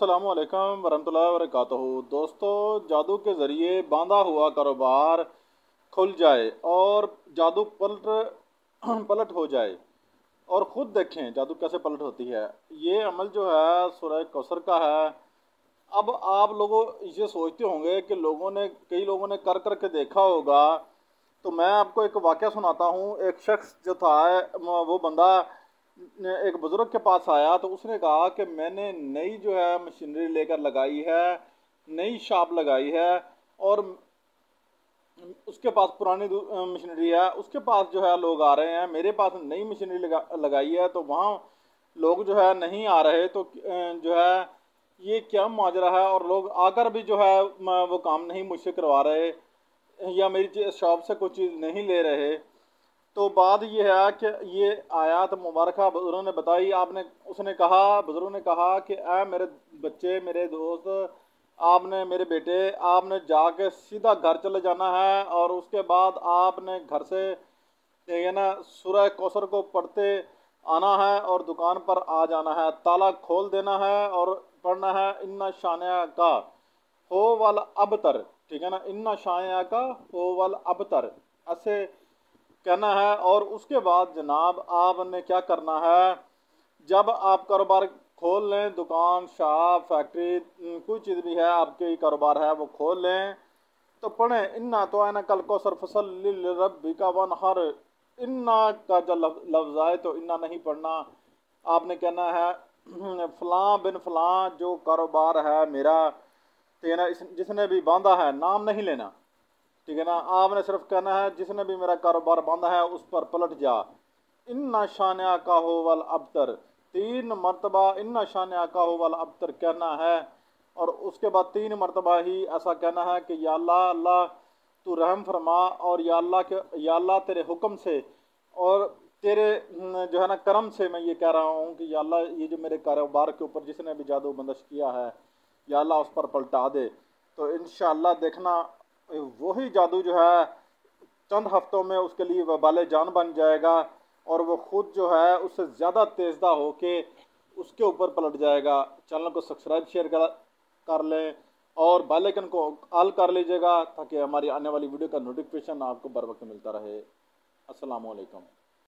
अस्सलामु अलैकुम वरहमतुल्लाहि वबरकातुहू। दोस्तों, जादू के ज़रिए बांधा हुआ कारोबार खुल जाए और जादू पलट पलट हो जाए। और ख़ुद देखें जादू कैसे पलट होती है। ये अमल जो है सूरह कौसर का है। अब आप लोगों ये सोचते होंगे कि कई लोगों ने कर कर के देखा होगा। तो मैं आपको एक वाक़या सुनाता हूँ। एक शख्स जो था, वो बंदा एक बुज़ुर्ग के पास आया तो उसने कहा कि मैंने नई जो है मशीनरी लेकर लगाई है, नई शॉप लगाई है, और उसके पास पुरानी मशीनरी है। उसके पास जो है लोग आ रहे हैं, मेरे पास नई मशीनरी लगाई है तो वहाँ लोग जो है नहीं आ रहे। तो जो है ये क्या माजरा है, और लोग आकर भी जो है वो काम नहीं मुझसे करवा रहे या मेरी शॉप से कोई चीज़ नहीं ले रहे। तो बात ये है कि ये आयत मुबारक बुज़ुर्गों ने बताई। बुज़ुर्गों ने कहा कि ऐ मेरे बच्चे, मेरे दोस्त, आपने, मेरे बेटे, आपने जाके सीधा घर चले जाना है और उसके बाद आपने घर से ये ना सूरह कौसर को पढ़ते आना है और दुकान पर आ जाना है, ताला खोल देना है और पढ़ना है इन्ना शानिया का हो वल अबतर। ठीक है ना, इन्ना शानिया का हो वल अबतर ऐसे कहना है। और उसके बाद जनाब आपने क्या करना है, जब आप कारोबार खोल लें, दुकान, शॉप, फैक्ट्री, कोई चीज़ भी है आपके कारोबार है वो खोल लें, तो पढ़ें इन्ना तो आना कल कौसर फसल रब्बी का वन हर। इन्ना का जो लफ्ज़ आए तो इन्ना नहीं पढ़ना। आपने कहना है फ़लाँ बिन फ़लाँ जो कारोबार है मेरा, तो ये ना जिसने भी बांधा है, नाम नहीं लेना। ठीक है ना, आपने सिर्फ कहना है जिसने भी मेरा कारोबार बांधा है उस पर पलट जा। इन्ना शानिया का हो वल अबतर, 3 मरतबा इन्ना शानिया का हो वल अबतर कहना है। और उसके बाद 3 मरतबा ही ऐसा कहना है कि या अल्लाह, अल्लाह तू रहम फरमा, और या अल्लाह तेरे हुक्म से और तेरे जो है ना करम से मैं ये कह रहा हूँ कि या अल्लाह ये जो मेरे कारोबार के ऊपर जिसने भी जादू बंदिश किया है, या अल्लाह उस पर पलटा दे। तो इंशाअल्लाह देखना वही जादू जो है चंद हफ्तों में उसके लिए वबाले जान बन जाएगा, और वो ख़ुद जो है उससे ज़्यादा तेज़दा हो के उसके ऊपर पलट जाएगा। चैनल को सब्सक्राइब शेयर कर लें और बेल आइकन को ऑल कर लीजिएगा ताकि हमारी आने वाली वीडियो का नोटिफिकेशन आपको बर वक्त मिलता रहे। अस्सलाम वालेकुम।